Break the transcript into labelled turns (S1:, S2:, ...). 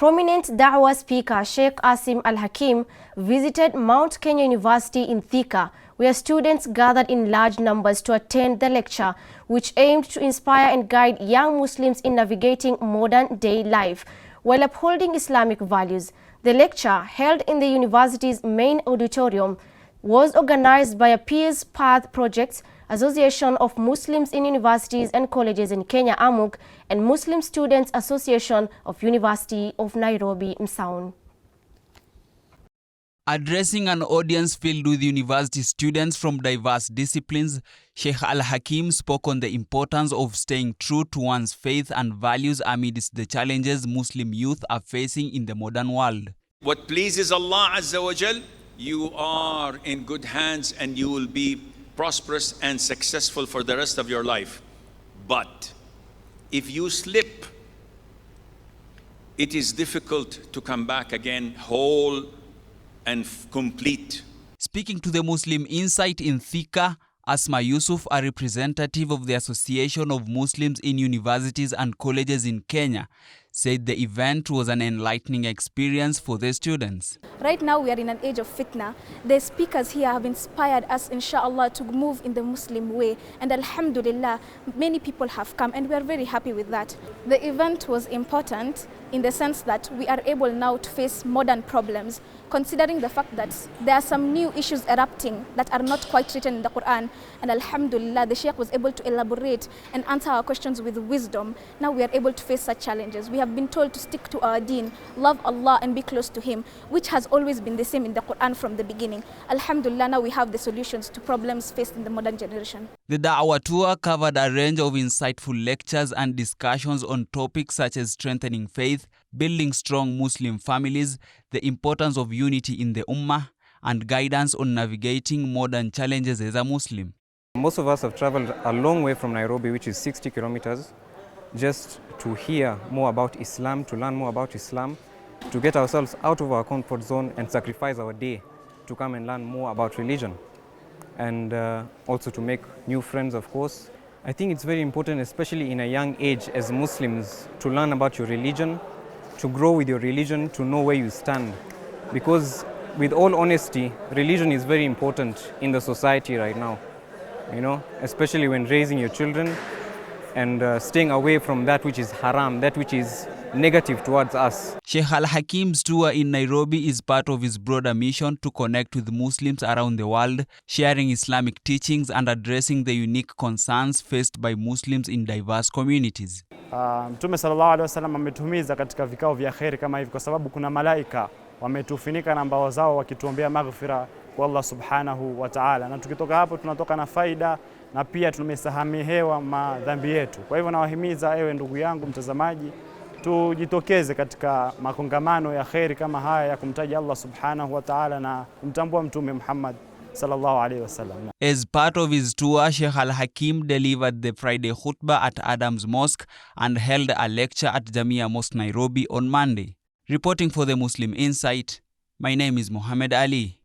S1: Prominent Da'wah speaker Sheikh Assim Al-Hakeem visited Mount Kenya University in Thika, where students gathered in large numbers to attend the lecture, which aimed to inspire and guide young Muslims in navigating modern-day life while upholding Islamic values. The lecture, held in the university's main auditorium, was organized by a Pious Path Projects Association of Muslims in Universities and Colleges in Kenya, Amuck, and Muslim Students Association of University of Nairobi, Msaun.
S2: Addressing an audience filled with university students from diverse disciplines, Sheikh Al-Hakeem spoke on the importance of staying true to one's faith and values amidst the challenges Muslim youth are facing in the modern world.
S3: What pleases Allah Azza wa Jal, you are in good hands and you will be prosperous and successful for the rest of your life. But if you slip, it is difficult to come back again whole and complete.
S2: Speaking to the Muslim Insight in Thika, Asma Yusuf, a representative of the Association of Muslims in Universities and Colleges in Kenya, said the event was an enlightening experience for the students.
S4: Right now we are in an age of fitna. The speakers here have inspired us, inshallah, to move in the Muslim way. And alhamdulillah, many people have come and we are very happy with that. The event was important in the sense that we are able now to face modern problems, considering the fact that there are some new issues erupting that are not quite written in the Quran. And alhamdulillah, the Sheikh was able to elaborate and answer our questions with wisdom. Now we are able to face such challenges. We have been told to stick to our deen, love Allah and be close to Him, which has always been the same in the Quran from the beginning. Alhamdulillah, now we have the solutions to problems faced in the modern generation.
S2: The Da'wah tour covered a range of insightful lectures and discussions on topics such as strengthening faith, building strong Muslim families, the importance of unity in the Ummah, and guidance on navigating modern challenges as a Muslim.
S5: Most of us have traveled a long way from Nairobi, which is 60 kilometers, just to hear more about Islam, to learn more about Islam, to get ourselves out of our comfort zone and sacrifice our day to come and learn more about religion. And also to make new friends, of course. I think it's very important, especially in a young age as Muslims, to learn about your religion, to grow with your religion, to know where you stand. Because with all honesty, religion is very important in the society right now, especially when raising your children and staying away from that which is haram, that which is negative towards us.
S2: Sheikh Al-Hakeem's tour in Nairobi is part of his broader mission to connect with Muslims around the world, sharing Islamic teachings and addressing the unique concerns faced by Muslims in diverse communities.
S6: Mtume sallallahu alaihi wasallam ametuhimiza katika vikao vya kheri kama hivi kwa sababu kuna malaika wametufunika na mbawa zao wakituombea maghfira kwa Allah subhanahu wa ta'ala, na tukitoka hapo tunatoka na faida na pia tumesamehewa madhambi yetu. Kwa hivyo nawahimiza ewe ndugu yangu mtazamaji, tujitokeze katika makongamano ya kheri kama haya ya kumtaja Allah subhanahu wa ta'ala na kumtambua Mtume Muhammad sallallahu alaihi wasallam.
S2: As part of his tour, Sheikh Al-Hakeem delivered the Friday khutbah at Adams Mosque and held a lecture at Jamia Mosque Nairobi on Monday. Reporting for the Muslim Insight, my name is Muhammad Ali.